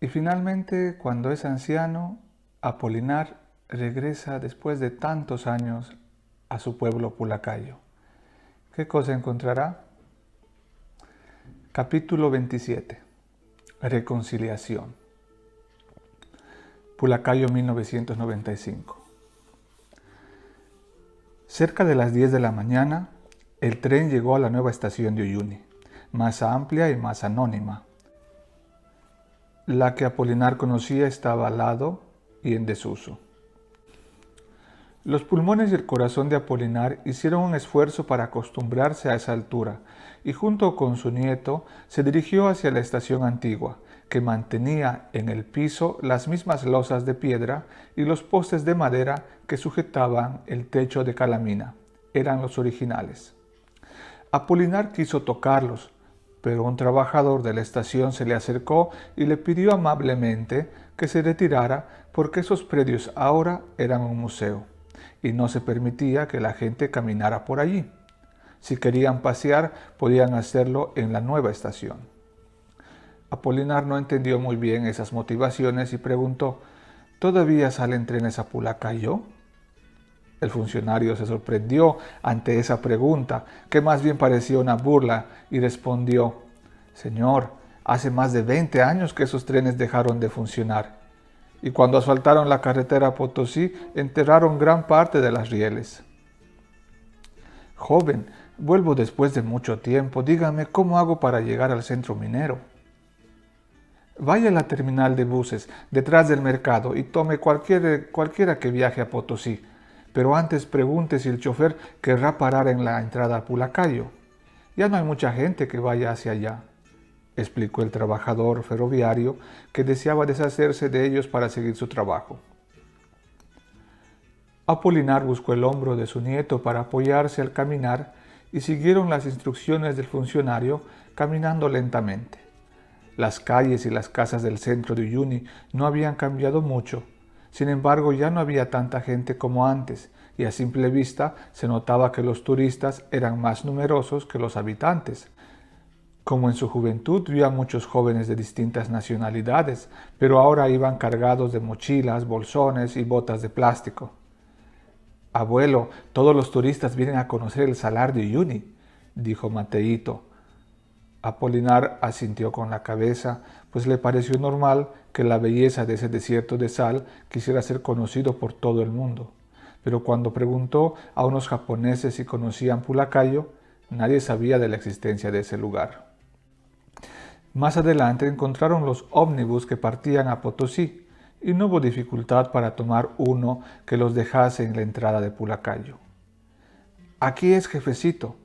Y finalmente, cuando es anciano, Apolinar regresa después de tantos años a su pueblo Pulacayo. ¿Qué cosa encontrará? Capítulo 27. Reconciliación. Pulacayo 1995. Cerca de las 10 de la mañana, el tren llegó a la nueva estación de Uyuni, más amplia y más anónima. La que Apolinar conocía estaba al lado y en desuso. Los pulmones y el corazón de Apolinar hicieron un esfuerzo para acostumbrarse a esa altura, y junto con su nieto se dirigió hacia la estación antigua, que mantenía en el piso las mismas losas de piedra y los postes de madera que sujetaban el techo de calamina. Eran los originales. Apolinar quiso tocarlos, pero un trabajador de la estación se le acercó y le pidió amablemente que se retirara porque esos predios ahora eran un museo y no se permitía que la gente caminara por allí. Si querían pasear, podían hacerlo en la nueva estación. Apolinar no entendió muy bien esas motivaciones y preguntó: ¿todavía salen trenes a Pulacayo? El funcionario se sorprendió ante esa pregunta, que más bien parecía una burla, y respondió: Señor, hace más de 20 años que esos trenes dejaron de funcionar, y cuando asfaltaron la carretera a Potosí, enterraron gran parte de las rieles. Joven, vuelvo después de mucho tiempo, dígame cómo hago para llegar al centro minero. Vaya a la terminal de buses, detrás del mercado, y tome cualquiera que viaje a Potosí, pero antes pregunte si el chofer querrá parar en la entrada a Pulacayo. Ya no hay mucha gente que vaya hacia allá, explicó el trabajador ferroviario, que deseaba deshacerse de ellos para seguir su trabajo. Apolinar buscó el hombro de su nieto para apoyarse al caminar y siguieron las instrucciones del funcionario caminando lentamente. Las calles y las casas del centro de Uyuni no habían cambiado mucho. Sin embargo, ya no había tanta gente como antes, y a simple vista se notaba que los turistas eran más numerosos que los habitantes. Como en su juventud vio a muchos jóvenes de distintas nacionalidades, pero ahora iban cargados de mochilas, bolsones y botas de plástico. Abuelo, todos los turistas vienen a conocer el salar de Uyuni, dijo Mateito. Apolinar asintió con la cabeza, pues le pareció normal que la belleza de ese desierto de sal quisiera ser conocido por todo el mundo. Pero cuando preguntó a unos japoneses si conocían Pulacayo, nadie sabía de la existencia de ese lugar. Más adelante encontraron los ómnibus que partían a Potosí, y no hubo dificultad para tomar uno que los dejase en la entrada de Pulacayo. Aquí es, jefecito.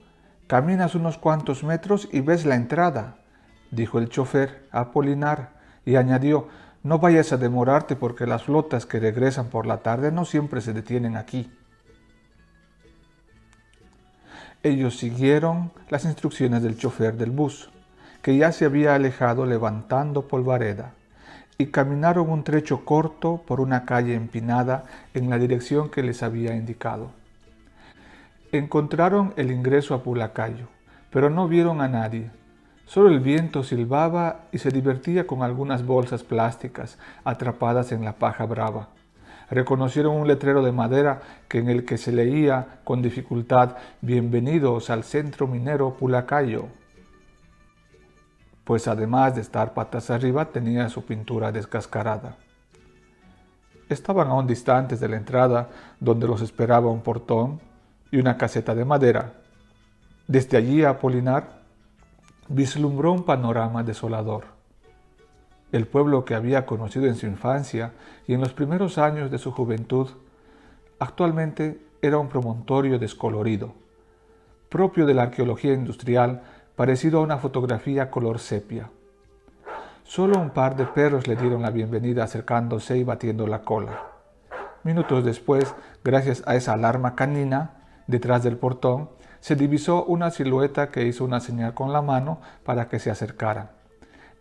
Caminas unos cuantos metros y ves la entrada, dijo el chofer a Apolinar, y añadió: no vayas a demorarte porque las flotas que regresan por la tarde no siempre se detienen aquí. Ellos siguieron las instrucciones del chofer del bus, que ya se había alejado levantando polvareda, y caminaron un trecho corto por una calle empinada en la dirección que les había indicado. Encontraron el ingreso a Pulacayo, pero no vieron a nadie. Solo el viento silbaba y se divertía con algunas bolsas plásticas atrapadas en la paja brava. Reconocieron un letrero de madera en el que se leía con dificultad: «Bienvenidos al centro minero Pulacayo», pues además de estar patas arriba tenía su pintura descascarada. Estaban aún distantes de la entrada, donde los esperaba un portón y una caseta de madera. Desde allí Apolinar vislumbró un panorama desolador. El pueblo que había conocido en su infancia y en los primeros años de su juventud, actualmente era un promontorio descolorido, propio de la arqueología industrial, parecido a una fotografía color sepia. Solo un par de perros le dieron la bienvenida acercándose y batiendo la cola. Minutos después, gracias a esa alarma canina, detrás del portón, se divisó una silueta que hizo una señal con la mano para que se acercaran.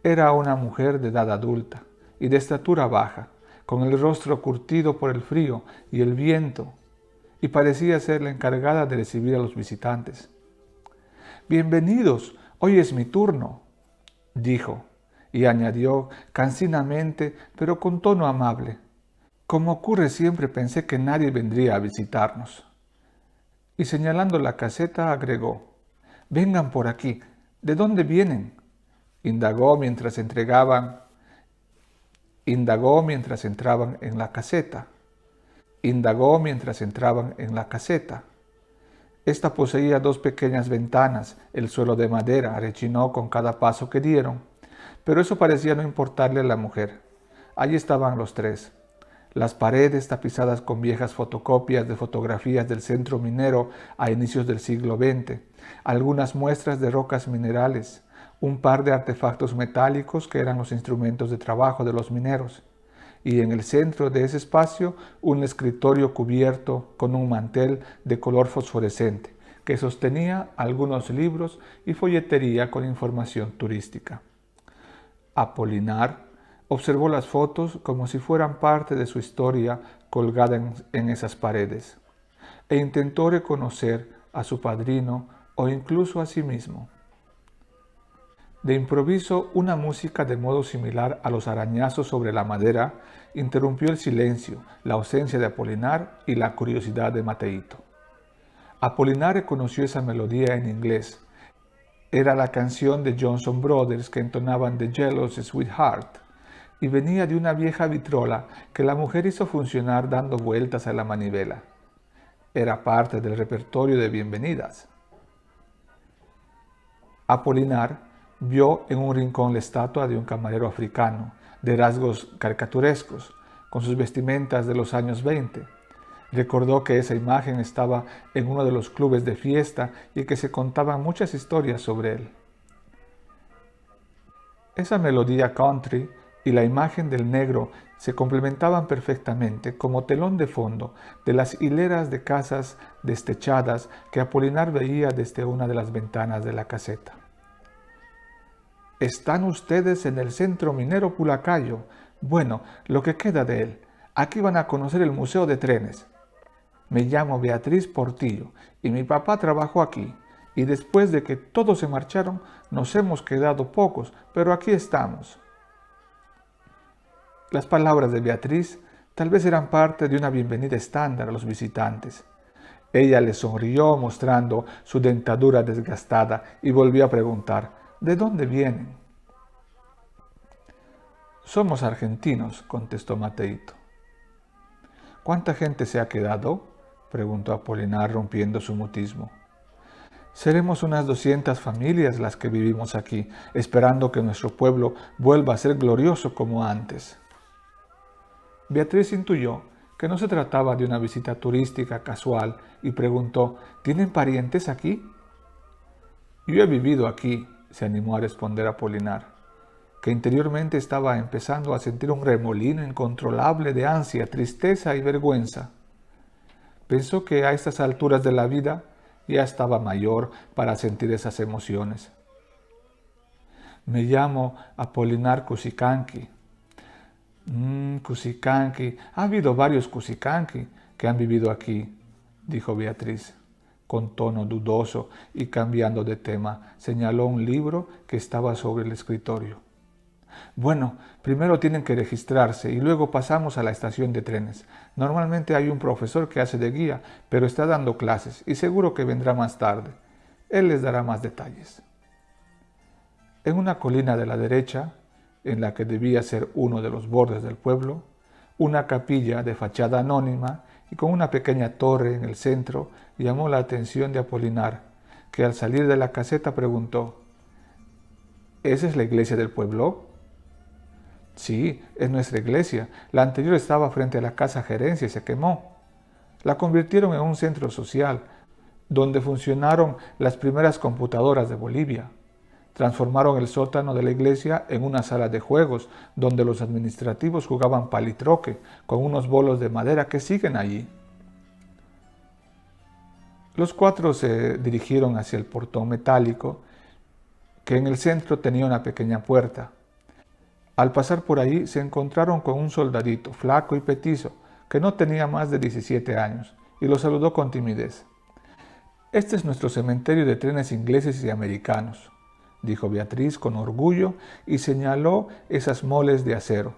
Era una mujer de edad adulta y de estatura baja, con el rostro curtido por el frío y el viento, y parecía ser la encargada de recibir a los visitantes. «Bienvenidos, hoy es mi turno», dijo, y añadió cansinamente, pero con tono amable: como ocurre siempre, pensé que nadie vendría a visitarnos. Y señalando la caseta agregó: vengan por aquí. ¿De dónde vienen? Indagó mientras entraban en la caseta. Esta poseía 2 pequeñas ventanas, el suelo de madera rechinó con cada paso que dieron, pero eso parecía no importarle a la mujer. Allí estaban los 3. Las paredes tapizadas con viejas fotocopias de fotografías del centro minero a inicios del siglo XX, algunas muestras de rocas minerales, un par de artefactos metálicos que eran los instrumentos de trabajo de los mineros, y en el centro de ese espacio un escritorio cubierto con un mantel de color fosforescente que sostenía algunos libros y folletería con información turística. Apolinar observó las fotos como si fueran parte de su historia colgada en esas paredes, e intentó reconocer a su padrino o incluso a sí mismo. De improviso, una música de modo similar a los arañazos sobre la madera interrumpió el silencio, la ausencia de Apolinar y la curiosidad de Mateito. Apolinar reconoció esa melodía en inglés. Era la canción de Johnson Brothers que entonaban The Jealous Sweetheart, y venía de una vieja vitrola que la mujer hizo funcionar dando vueltas a la manivela. Era parte del repertorio de bienvenidas. Apolinar vio en un rincón la estatua de un camarero africano, de rasgos caricaturescos, con sus vestimentas de los años 20. Recordó que esa imagen estaba en uno de los clubes de fiesta y que se contaban muchas historias sobre él. Esa melodía country y la imagen del negro se complementaban perfectamente como telón de fondo de las hileras de casas destechadas que Apolinar veía desde una de las ventanas de la caseta. Están ustedes en el centro minero Pulacayo. Bueno, lo que queda de él. Aquí van a conocer el Museo de Trenes. Me llamo Beatriz Portillo y mi papá trabajó aquí. Y después de que todos se marcharon, nos hemos quedado pocos, pero aquí estamos. Las palabras de Beatriz tal vez eran parte de una bienvenida estándar a los visitantes. Ella le sonrió mostrando su dentadura desgastada y volvió a preguntar: ¿de dónde vienen? Somos argentinos, contestó Mateito. ¿Cuánta gente se ha quedado?, preguntó Apolinar rompiendo su mutismo. Seremos unas 200 familias las que vivimos aquí, esperando que nuestro pueblo vuelva a ser glorioso como antes. Beatriz intuyó que no se trataba de una visita turística casual y preguntó: ¿tienen parientes aquí? Yo he vivido aquí, se animó a responder Apolinar, que interiormente estaba empezando a sentir un remolino incontrolable de ansia, tristeza y vergüenza. Pensó que a estas alturas de la vida ya estaba mayor para sentir esas emociones. Me llamo Apolinar Cusicanqui. Cusicanqui. Ha habido varios Cusicanqui que han vivido aquí, dijo Beatriz. Con tono dudoso y cambiando de tema, señaló un libro que estaba sobre el escritorio. Bueno, primero tienen que registrarse y luego pasamos a la estación de trenes. Normalmente hay un profesor que hace de guía, pero está dando clases y seguro que vendrá más tarde. Él les dará más detalles. En una colina de la derecha, en la que debía ser uno de los bordes del pueblo, una capilla de fachada anónima y con una pequeña torre en el centro llamó la atención de Apolinar, que al salir de la caseta preguntó: ¿esa es la iglesia del pueblo? Sí, es nuestra iglesia. La anterior estaba frente a la casa gerencia y se quemó. La convirtieron en un centro social, donde funcionaron las primeras computadoras de Bolivia. Transformaron el sótano de la iglesia en una sala de juegos, donde los administrativos jugaban palitroque con unos bolos de madera que siguen allí. Los 4 se dirigieron hacia el portón metálico, que en el centro tenía una pequeña puerta. Al pasar por ahí se encontraron con un soldadito, flaco y petizo, que no tenía más de 17 años, y lo saludó con timidez. Este es nuestro cementerio de trenes ingleses y americanos. dijo Beatriz con orgullo y señaló esas moles de acero,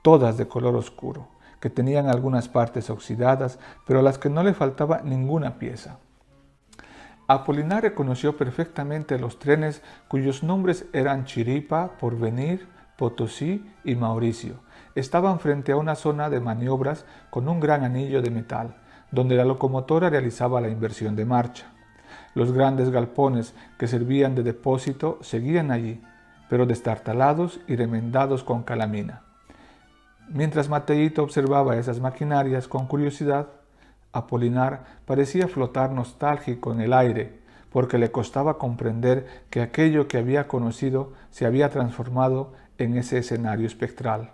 todas de color oscuro, que tenían algunas partes oxidadas, pero a las que no le faltaba ninguna pieza. Apolinar reconoció perfectamente los trenes cuyos nombres eran Chiripa, Porvenir, Potosí y Mauricio. Estaban frente a una zona de maniobras con un gran anillo de metal, donde la locomotora realizaba la inversión de marcha. Los grandes galpones que servían de depósito seguían allí, pero destartalados y remendados con calamina. Mientras Mateíto observaba esas maquinarias con curiosidad, Apolinar parecía flotar nostálgico en el aire, porque le costaba comprender que aquello que había conocido se había transformado en ese escenario espectral.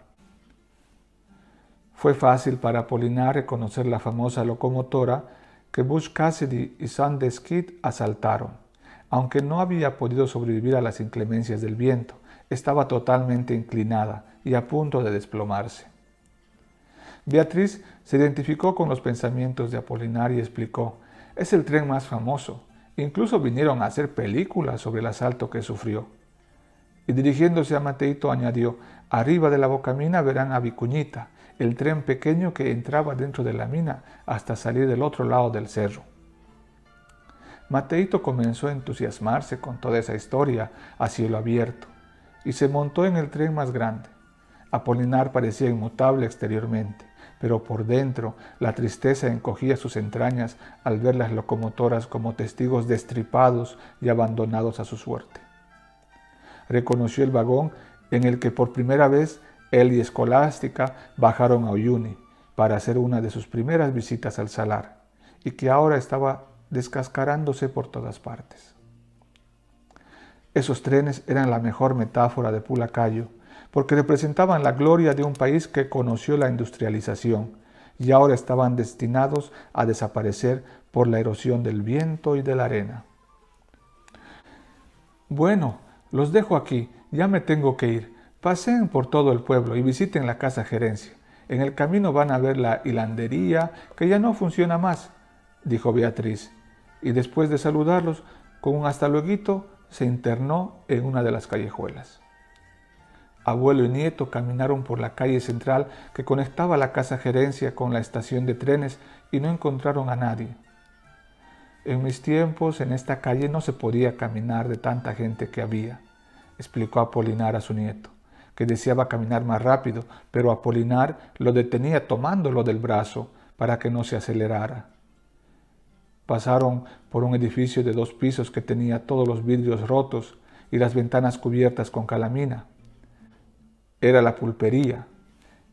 Fue fácil para Apolinar reconocer la famosa locomotora que Butch Cassidy y Sunday Skid asaltaron. Aunque no había podido sobrevivir a las inclemencias del viento, estaba totalmente inclinada y a punto de desplomarse. Beatriz se identificó con los pensamientos de Apolinar y explicó: «Es el tren más famoso. Incluso vinieron a hacer películas sobre el asalto que sufrió». Y dirigiéndose a Mateíto añadió: «Arriba de la bocamina verán a Vicuñita, el tren pequeño que entraba dentro de la mina hasta salir del otro lado del cerro». Mateíto comenzó a entusiasmarse con toda esa historia a cielo abierto y se montó en el tren más grande. Apolinar parecía inmutable exteriormente, pero por dentro la tristeza encogía sus entrañas al ver las locomotoras como testigos destripados y abandonados a su suerte. Reconoció el vagón en el que por primera vez él y Escolástica bajaron a Uyuni para hacer una de sus primeras visitas al salar, y que ahora estaba descascarándose por todas partes. Esos trenes eran la mejor metáfora de Pulacayo, porque representaban la gloria de un país que conoció la industrialización y ahora estaban destinados a desaparecer por la erosión del viento y de la arena. «Bueno, los dejo aquí, ya me tengo que ir. Paseen por todo el pueblo y visiten la casa gerencia. En el camino van a ver la hilandería, que ya no funciona más», dijo Beatriz, y después de saludarlos con un hasta lueguito, se internó en una de las callejuelas. Abuelo y nieto caminaron por la calle central que conectaba la casa gerencia con la estación de trenes y no encontraron a nadie. «En mis tiempos, en esta calle no se podía caminar de tanta gente que había», explicó Apolinar a su nieto, que deseaba caminar más rápido, pero Apolinar lo detenía tomándolo del brazo para que no se acelerara. Pasaron por un edificio de 2 pisos que tenía todos los vidrios rotos y las ventanas cubiertas con calamina. Era la pulpería,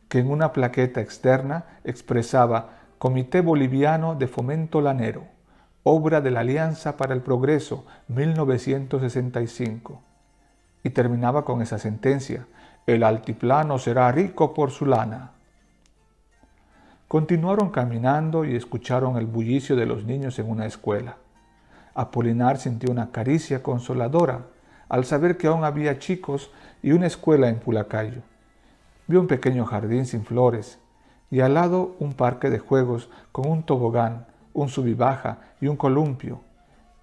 que en una plaqueta externa expresaba «Comité Boliviano de Fomento Lanero, obra de la Alianza para el Progreso, 1965», y terminaba con esa sentencia: «El altiplano será rico por su lana». Continuaron caminando y escucharon el bullicio de los niños en una escuela. Apolinar sintió una caricia consoladora al saber que aún había chicos y una escuela en Pulacayo. Vio un pequeño jardín sin flores y al lado un parque de juegos con un tobogán, un sub y baja y un columpio.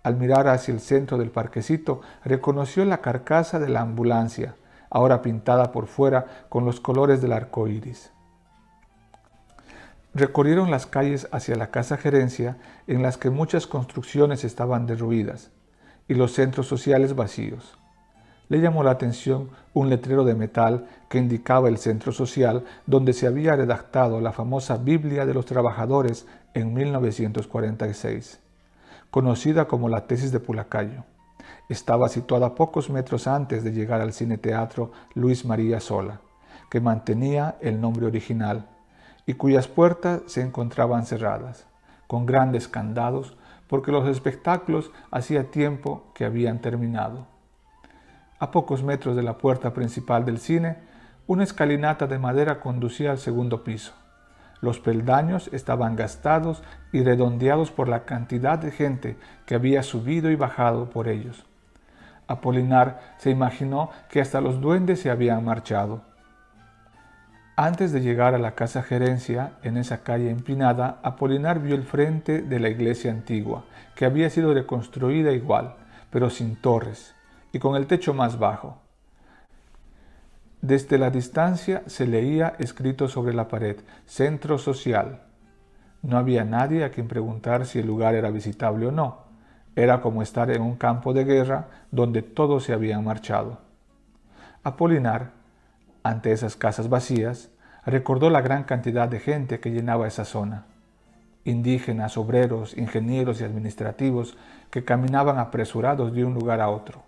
Al mirar hacia el centro del parquecito, reconoció la carcasa de la ambulancia, ahora pintada por fuera con los colores del arco iris. Recorrieron las calles hacia la casa gerencia, en las que muchas construcciones estaban derruidas y los centros sociales vacíos. Le llamó la atención un letrero de metal que indicaba el centro social donde se había redactado la famosa Biblia de los Trabajadores en 1946, conocida como la tesis de Pulacayo. Estaba situada pocos metros antes de llegar al cine-teatro Luis María Sola, que mantenía el nombre original y cuyas puertas se encontraban cerradas, con grandes candados, porque los espectáculos hacía tiempo que habían terminado. A pocos metros de la puerta principal del cine, una escalinata de madera conducía al segundo piso. Los peldaños estaban gastados y redondeados por la cantidad de gente que había subido y bajado por ellos. Apolinar se imaginó que hasta los duendes se habían marchado. Antes de llegar a la casa gerencia, en esa calle empinada, Apolinar vio el frente de la iglesia antigua, que había sido reconstruida igual, pero sin torres, y con el techo más bajo. Desde la distancia se leía escrito sobre la pared: Centro Social. No había nadie a quien preguntar si el lugar era visitable o no. Era como estar en un campo de guerra donde todos se habían marchado. Apolinar, ante esas casas vacías, recordó la gran cantidad de gente que llenaba esa zona. Indígenas, obreros, ingenieros y administrativos que caminaban apresurados de un lugar a otro.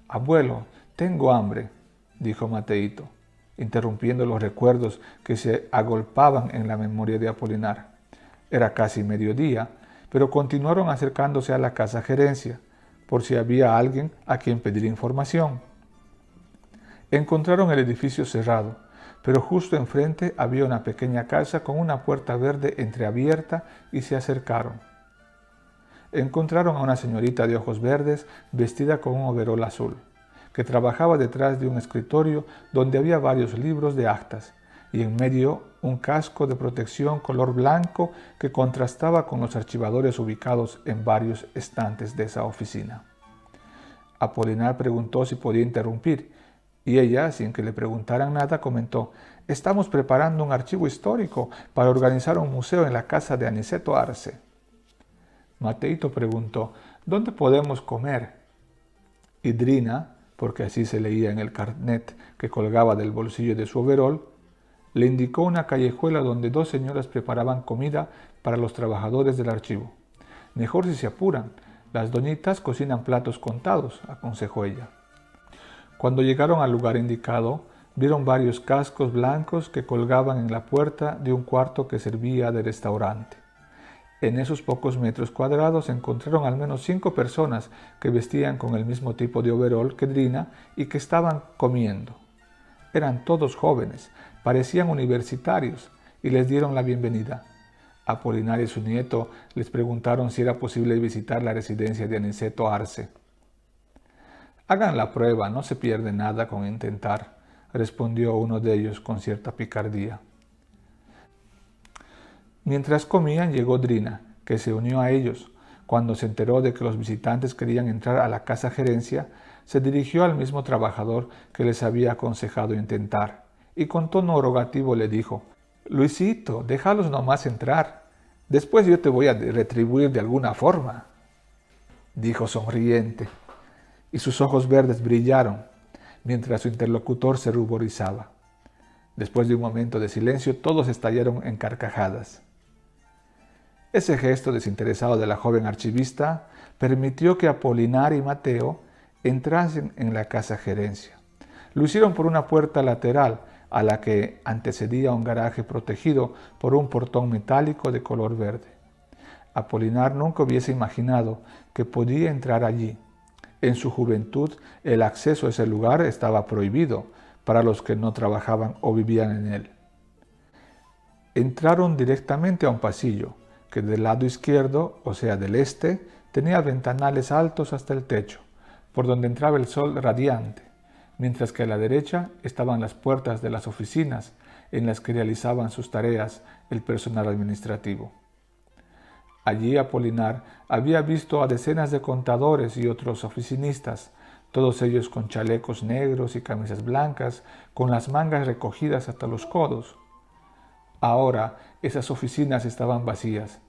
«Abuelo, tengo hambre», dijo Mateito, interrumpiendo los recuerdos que se agolpaban en la memoria de Apolinar. Era casi mediodía, pero continuaron acercándose a la casa gerencia, por si había alguien a quien pedir información. Encontraron el edificio cerrado, pero justo enfrente había una pequeña casa con una puerta verde entreabierta y se acercaron. Encontraron a una señorita de ojos verdes vestida con un overol azul, que trabajaba detrás de un escritorio donde había varios libros de actas y en medio un casco de protección color blanco que contrastaba con los archivadores ubicados en varios estantes de esa oficina. Apolinar preguntó si podía interrumpir y ella, sin que le preguntaran nada, comentó: «Estamos preparando un archivo histórico para organizar un museo en la casa de Aniceto Arce». Mateito preguntó: «¿Dónde podemos comer?». Y Drina, porque así se leía en el carnet que colgaba del bolsillo de su overol, le indicó una callejuela donde dos señoras preparaban comida para los trabajadores del archivo. «Mejor si se apuran, las doñitas cocinan platos contados», aconsejó ella. Cuando llegaron al lugar indicado, vieron varios cascos blancos que colgaban en la puerta de un cuarto que servía de restaurante. En esos pocos metros cuadrados encontraron al menos 5 personas que vestían con el mismo tipo de overol que Drina y que estaban comiendo. Eran todos jóvenes, parecían universitarios y les dieron la bienvenida. Apolinar y su nieto les preguntaron si era posible visitar la residencia de Aniceto Arce. «Hagan la prueba, no se pierde nada con intentar», respondió uno de ellos con cierta picardía. Mientras comían llegó Drina, que se unió a ellos. Cuando se enteró de que los visitantes querían entrar a la casa gerencia, se dirigió al mismo trabajador que les había aconsejado intentar, y con tono rogativo le dijo: «Luisito, déjalos nomás entrar. Después yo te voy a retribuir de alguna forma», dijo sonriente, y sus ojos verdes brillaron, mientras su interlocutor se ruborizaba. Después de un momento de silencio, todos estallaron en carcajadas. Ese gesto desinteresado de la joven archivista permitió que Apolinar y Mateo entrasen en la casa gerencia. Lo hicieron por una puerta lateral a la que antecedía un garaje protegido por un portón metálico de color verde. Apolinar nunca hubiese imaginado que podía entrar allí. En su juventud, el acceso a ese lugar estaba prohibido para los que no trabajaban o vivían en él. Entraron directamente a un pasillo, que del lado izquierdo, o sea del este, tenía ventanales altos hasta el techo, por donde entraba el sol radiante, mientras que a la derecha estaban las puertas de las oficinas en las que realizaban sus tareas el personal administrativo. Allí Apolinar había visto a decenas de contadores y otros oficinistas, todos ellos con chalecos negros y camisas blancas, con las mangas recogidas hasta los codos. Ahora esas oficinas estaban vacías.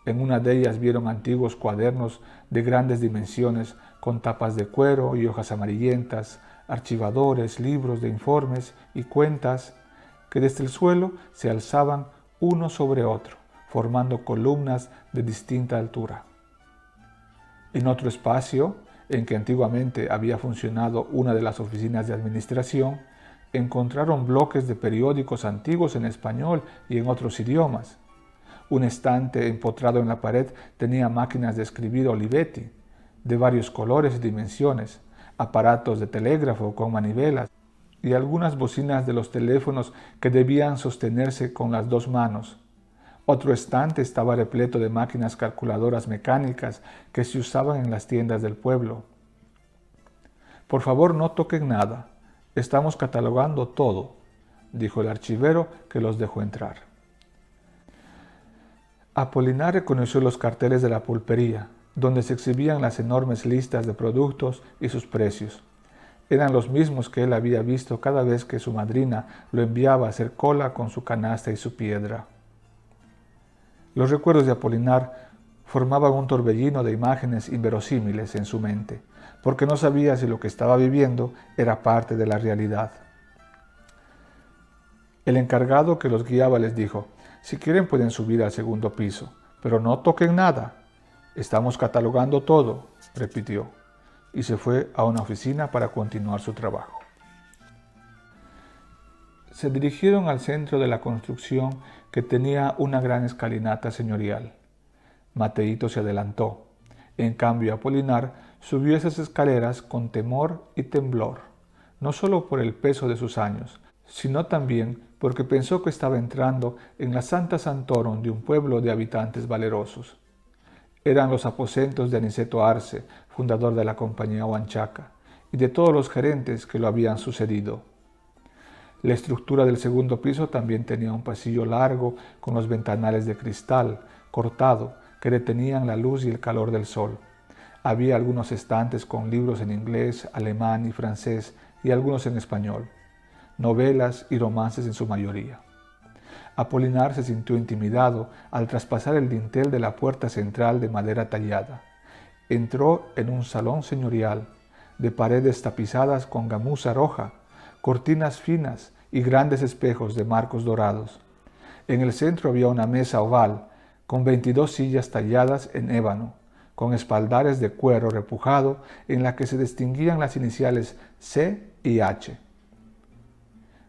En una de ellas vieron antiguos cuadernos de grandes dimensiones con tapas de cuero y hojas amarillentas, archivadores, libros de informes y cuentas que desde el suelo se alzaban uno sobre otro, formando columnas de distinta altura. En otro espacio, en que antiguamente había funcionado una de las oficinas de administración, encontraron bloques de periódicos antiguos en español y en otros idiomas. Un estante empotrado en la pared tenía máquinas de escribir Olivetti, de varios colores y dimensiones, aparatos de telégrafo con manivelas y algunas bocinas de los teléfonos que debían sostenerse con las dos manos. Otro estante estaba repleto de máquinas calculadoras mecánicas que se usaban en las tiendas del pueblo. «Por favor, no toquen nada. Estamos catalogando todo», dijo el archivero, que los dejó entrar. Apolinar reconoció los carteles de la pulpería, donde se exhibían las enormes listas de productos y sus precios. Eran los mismos que él había visto cada vez que su madrina lo enviaba a hacer cola con su canasta y su piedra. Los recuerdos de Apolinar formaban un torbellino de imágenes inverosímiles en su mente, porque no sabía si lo que estaba viviendo era parte de la realidad. El encargado que los guiaba les dijo: «Si quieren pueden subir al segundo piso, pero no toquen nada. Estamos catalogando todo», repitió, y se fue a una oficina para continuar su trabajo. Se dirigieron al centro de la construcción, que tenía una gran escalinata señorial. Mateíto se adelantó. En cambio, Apolinar subió esas escaleras con temor y temblor, no solo por el peso de sus años, sino también porque pensó que estaba entrando en la Santa Santorum de un pueblo de habitantes valerosos. Eran los aposentos de Aniceto Arce, fundador de la Compañía Huanchaca, y de todos los gerentes que lo habían sucedido. La estructura del segundo piso también tenía un pasillo largo con los ventanales de cristal cortado que detenían la luz y el calor del sol. Había algunos estantes con libros en inglés, alemán y francés y algunos en español, novelas y romances en su mayoría. Apolinar se sintió intimidado al traspasar el dintel de la puerta central de madera tallada. Entró en un salón señorial, de paredes tapizadas con gamuza roja, cortinas finas y grandes espejos de marcos dorados. En el centro había una mesa oval, con 22 sillas talladas en ébano, con espaldares de cuero repujado en la que se distinguían las iniciales C y H.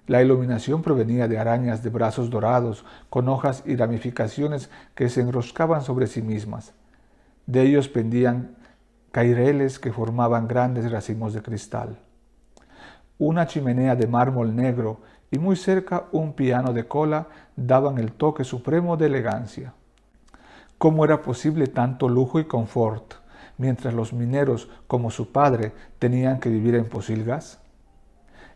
La iluminación provenía de arañas de brazos dorados, con hojas y ramificaciones que se enroscaban sobre sí mismas. De ellos pendían caireles que formaban grandes racimos de cristal. Una chimenea de mármol negro y muy cerca un piano de cola daban el toque supremo de elegancia. ¿Cómo era posible tanto lujo y confort, mientras los mineros, como su padre, tenían que vivir en pocilgas?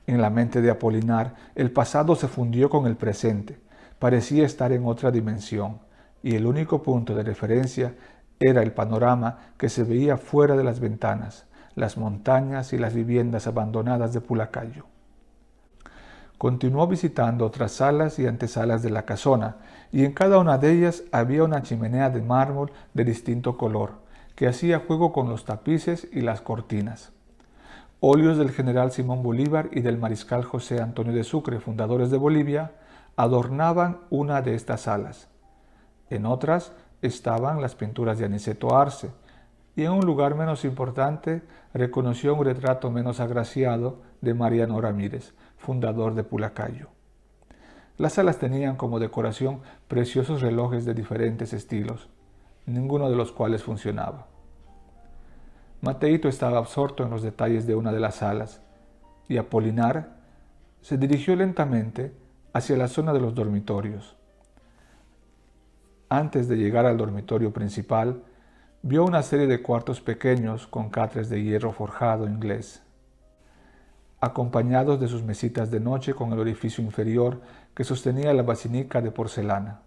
En la mente de Apolinar, el pasado se fundió con el presente, parecía estar en otra dimensión, y el único punto de referencia era el panorama que se veía fuera de las ventanas, las montañas y las viviendas abandonadas de Pulacayo. Continuó visitando otras salas y antesalas de la casona, y en cada una de ellas había una chimenea de mármol de distinto color, que hacía juego con los tapices y las cortinas. Óleos del general Simón Bolívar y del mariscal José Antonio de Sucre, fundadores de Bolivia, adornaban una de estas salas. En otras estaban las pinturas de Aniceto Arce, y en un lugar menos importante reconoció un retrato menos agraciado de Mariano Ramírez, fundador de Pulacayo. Las salas tenían como decoración preciosos relojes de diferentes estilos, ninguno de los cuales funcionaba. Mateíto estaba absorto en los detalles de una de las salas, y Apolinar se dirigió lentamente hacia la zona de los dormitorios. Antes de llegar al dormitorio principal, vio una serie de cuartos pequeños con catres de hierro forjado inglés, acompañados de sus mesitas de noche con el orificio inferior que sostenía la basinica de porcelana.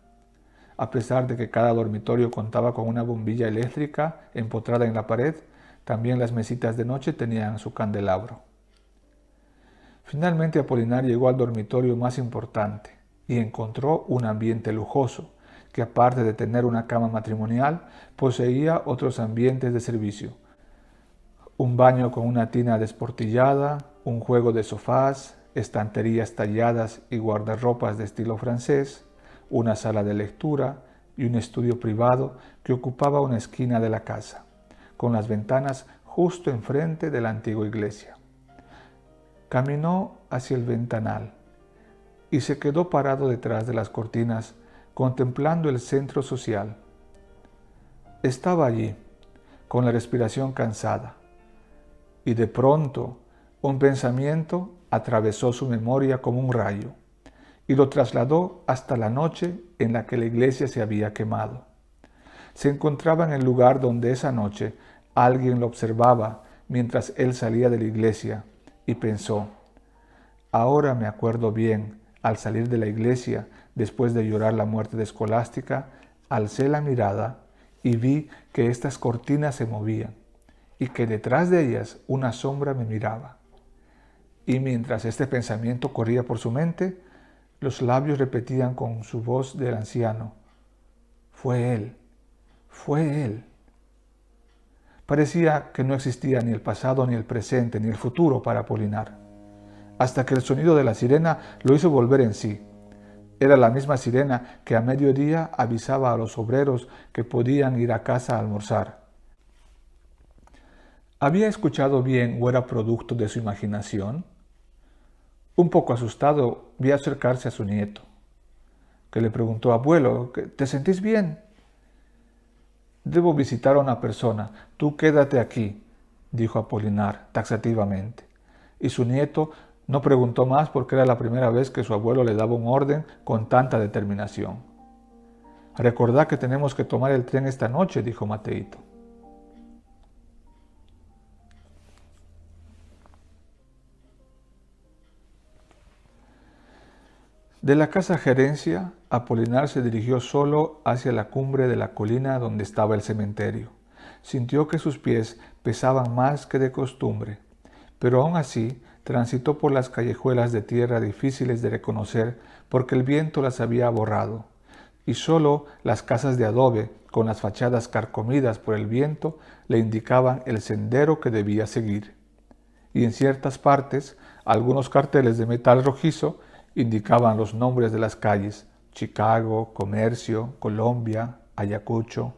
A pesar de que cada dormitorio contaba con una bombilla eléctrica empotrada en la pared, también las mesitas de noche tenían su candelabro. Finalmente Apolinar llegó al dormitorio más importante y encontró un ambiente lujoso, que aparte de tener una cama matrimonial, poseía otros ambientes de servicio. Un baño con una tina desportillada, un juego de sofás, estanterías talladas y guardarropas de estilo francés, una sala de lectura y un estudio privado que ocupaba una esquina de la casa, con las ventanas justo enfrente de la antigua iglesia. Caminó hacia el ventanal y se quedó parado detrás de las cortinas contemplando el centro social. Estaba allí, con la respiración cansada, y de pronto un pensamiento atravesó su memoria como un rayo y lo trasladó hasta la noche en la que la iglesia se había quemado. Se encontraba en el lugar donde esa noche alguien lo observaba mientras él salía de la iglesia y pensó: ahora me acuerdo bien, al salir de la iglesia, después de llorar la muerte de Escolástica, alcé la mirada y vi que estas cortinas se movían y que detrás de ellas una sombra me miraba. Y mientras este pensamiento corría por su mente, los labios repetían con su voz del anciano: fue él, fue él. Parecía que no existía ni el pasado, ni el presente, ni el futuro para Apolinar, hasta que el sonido de la sirena lo hizo volver en sí. Era la misma sirena que a mediodía avisaba a los obreros que podían ir a casa a almorzar. ¿Había escuchado bien o era producto de su imaginación? Un poco asustado, vi acercarse a su nieto, que le preguntó: abuelo, ¿te sentís bien? Debo visitar a una persona, tú quédate aquí, dijo Apolinar taxativamente. Y su nieto no preguntó más porque era la primera vez que su abuelo le daba un orden con tanta determinación. Recordad que tenemos que tomar el tren esta noche, dijo Mateito. De la casa gerencia, Apolinar se dirigió solo hacia la cumbre de la colina donde estaba el cementerio. Sintió que sus pies pesaban más que de costumbre, pero aún así transitó por las callejuelas de tierra difíciles de reconocer porque el viento las había borrado, y solo las casas de adobe, con las fachadas carcomidas por el viento, le indicaban el sendero que debía seguir. Y en ciertas partes, algunos carteles de metal rojizo indicaban los nombres de las calles: Chicago, Comercio, Colombia, Ayacucho.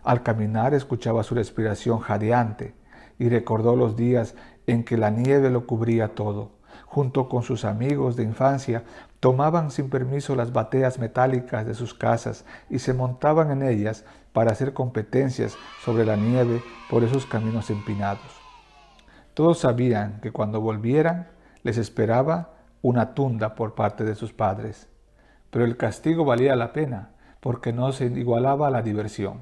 Al caminar escuchaba su respiración jadeante y recordó los días en que la nieve lo cubría todo. Junto con sus amigos de infancia, tomaban sin permiso las bateas metálicas de sus casas y se montaban en ellas para hacer competencias sobre la nieve por esos caminos empinados. Todos sabían que cuando volvieran les esperaba una tunda por parte de sus padres, pero el castigo valía la pena porque no se igualaba a la diversión.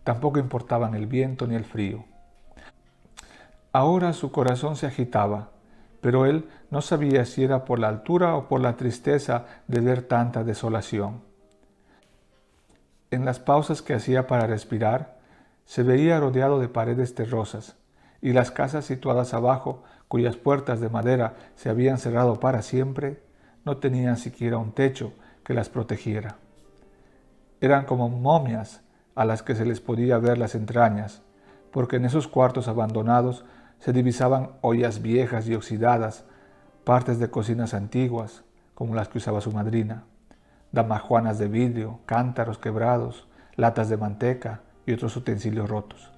Tampoco importaban el viento ni el frío. Ahora su corazón se agitaba, pero él no sabía si era por la altura o por la tristeza de ver tanta desolación. En las pausas que hacía para respirar, se veía rodeado de paredes terrosas, y las casas situadas abajo, cuyas puertas de madera se habían cerrado para siempre, no tenían siquiera un techo que las protegiera. Eran como momias a las que se les podía ver las entrañas, porque en esos cuartos abandonados se divisaban ollas viejas y oxidadas, partes de cocinas antiguas, como las que usaba su madrina, damajuanas de vidrio, cántaros quebrados, latas de manteca y otros utensilios rotos.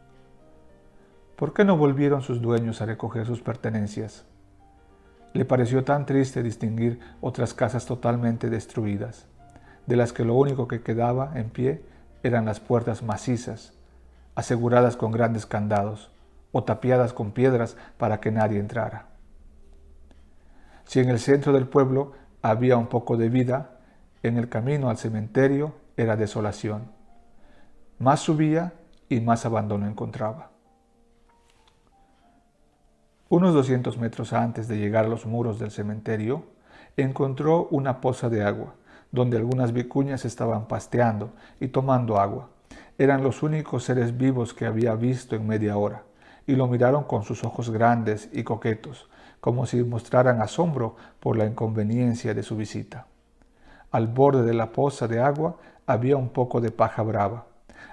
¿Por qué no volvieron sus dueños a recoger sus pertenencias? Le pareció tan triste distinguir otras casas totalmente destruidas, de las que lo único que quedaba en pie eran las puertas macizas, aseguradas con grandes candados o tapiadas con piedras para que nadie entrara. Si en el centro del pueblo había un poco de vida, en el camino al cementerio era desolación. Más subía y más abandono encontraba. Unos 200 metros antes de llegar a los muros del cementerio, encontró una poza de agua, donde algunas vicuñas estaban pasteando y tomando agua. Eran los únicos seres vivos que había visto en media hora, y lo miraron con sus ojos grandes y coquetos, como si mostraran asombro por la inconveniencia de su visita. Al borde de la poza de agua había un poco de paja brava,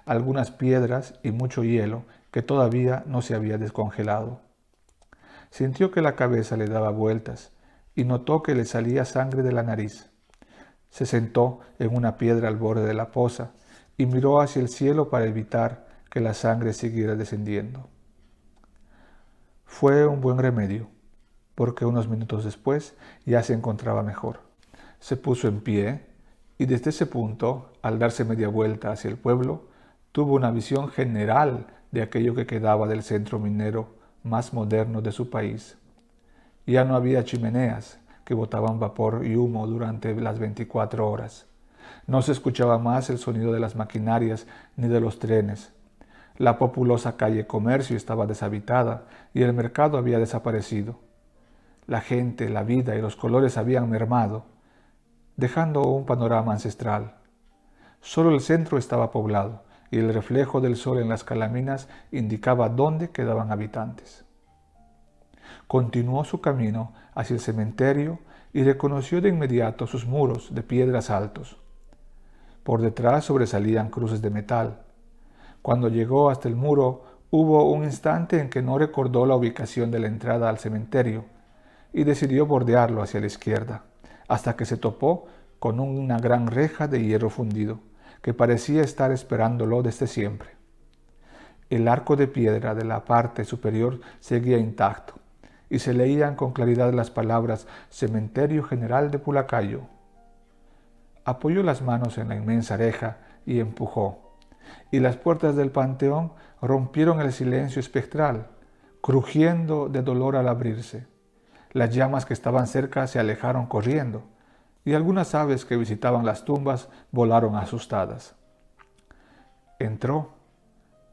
algunas piedras y mucho hielo que todavía no se había descongelado. Sintió que la cabeza le daba vueltas y notó que le salía sangre de la nariz. Se sentó en una piedra al borde de la poza y miró hacia el cielo para evitar que la sangre siguiera descendiendo. Fue un buen remedio, porque unos minutos después ya se encontraba mejor. Se puso en pie y desde ese punto, al darse media vuelta hacia el pueblo, tuvo una visión general de aquello que quedaba del centro minero más moderno de su país. Ya no había chimeneas que botaban vapor y humo durante las 24 horas. No se escuchaba más el sonido de las maquinarias ni de los trenes. La populosa calle Comercio estaba deshabitada y el mercado había desaparecido. La gente, la vida y los colores habían mermado, dejando un panorama ancestral. Solo el centro estaba poblado, y el reflejo del sol en las calaminas indicaba dónde quedaban habitantes. Continuó su camino hacia el cementerio y reconoció de inmediato sus muros de piedras altos. Por detrás sobresalían cruces de metal. Cuando llegó hasta el muro, hubo un instante en que no recordó la ubicación de la entrada al cementerio y decidió bordearlo hacia la izquierda, hasta que se topó con una gran reja de hierro fundido, que parecía estar esperándolo desde siempre. El arco de piedra de la parte superior seguía intacto, y se leían con claridad las palabras Cementerio General de Pulacayo. Apoyó las manos en la inmensa reja y empujó, y las puertas del panteón rompieron el silencio espectral, crujiendo de dolor al abrirse. Las llamas que estaban cerca se alejaron corriendo, y algunas aves que visitaban las tumbas volaron asustadas. Entró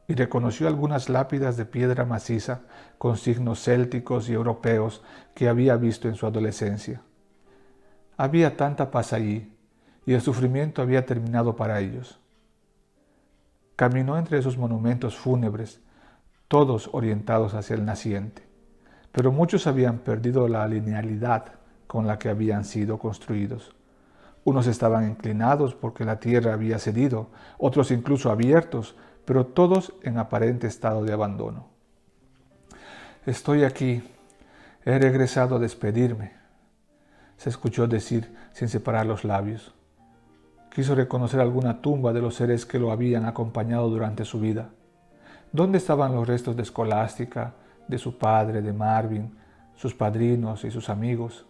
y reconoció algunas lápidas de piedra maciza con signos célticos y europeos que había visto en su adolescencia. Había tanta paz allí, y el sufrimiento había terminado para ellos. Caminó entre esos monumentos fúnebres, todos orientados hacia el naciente, pero muchos habían perdido la linealidad con la que habían sido construidos. Unos estaban inclinados porque la tierra había cedido, otros incluso abiertos, pero todos en aparente estado de abandono. Estoy aquí, he regresado a despedirme, se escuchó decir sin separar los labios. Quiso reconocer alguna tumba de los seres que lo habían acompañado durante su vida. ¿Dónde estaban los restos de Escolástica, de su padre, de Marvin, sus padrinos y sus amigos?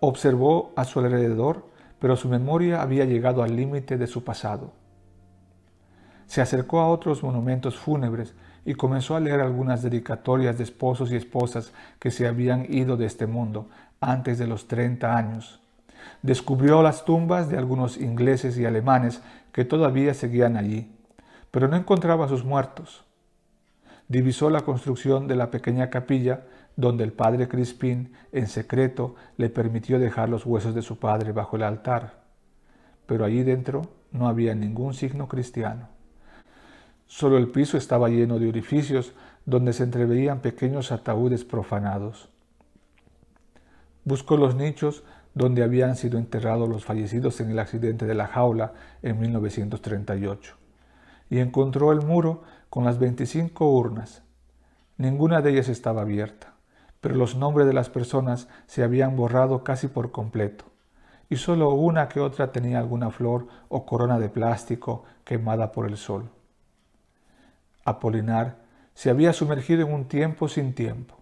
Observó a su alrededor, pero su memoria había llegado al límite de su pasado. Se acercó a otros monumentos fúnebres y comenzó a leer algunas dedicatorias de esposos y esposas que se habían ido de este mundo antes de los 30 años. Descubrió las tumbas de algunos ingleses y alemanes que todavía seguían allí, pero no encontraba a sus muertos. Divisó la construcción de la pequeña capilla donde el padre Crispín, en secreto, le permitió dejar los huesos de su padre bajo el altar. Pero allí dentro no había ningún signo cristiano. Solo el piso estaba lleno de orificios donde se entreveían pequeños ataúdes profanados. Buscó los nichos donde habían sido enterrados los fallecidos en el accidente de la jaula en 1938, y encontró el muro con las 25 urnas. Ninguna de ellas estaba abierta, pero los nombres de las personas se habían borrado casi por completo, y solo una que otra tenía alguna flor o corona de plástico quemada por el sol. Apolinar se había sumergido en un tiempo sin tiempo,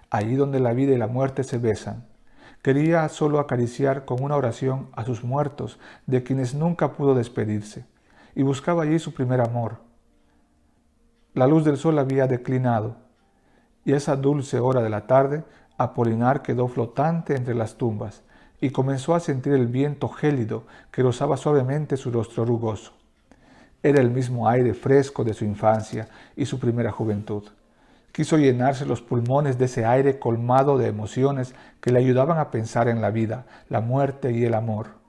allí donde la vida y la muerte se besan. Quería solo acariciar con una oración a sus muertos, de quienes nunca pudo despedirse, y buscaba allí su primer amor. La luz del sol había declinado, y a esa dulce hora de la tarde, Apolinar quedó flotante entre las tumbas, y comenzó a sentir el viento gélido que rozaba suavemente su rostro rugoso. Era el mismo aire fresco de su infancia y su primera juventud. Quiso llenarse los pulmones de ese aire colmado de emociones que le ayudaban a pensar en la vida, la muerte y el amor.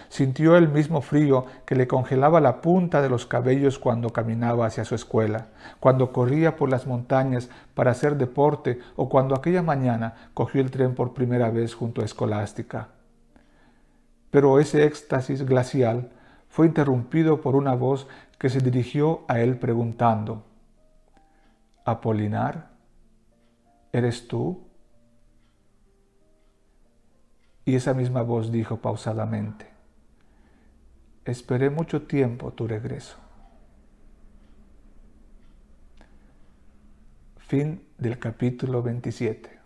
Sintió el mismo frío que le congelaba la punta de los cabellos cuando caminaba hacia su escuela, cuando corría por las montañas para hacer deporte o cuando aquella mañana cogió el tren por primera vez junto a Escolástica. Pero ese éxtasis glacial fue interrumpido por una voz que se dirigió a él preguntando: «Apolinar, ¿eres tú?». Y esa misma voz dijo pausadamente: «Esperé mucho tiempo tu regreso». Fin del capítulo 27.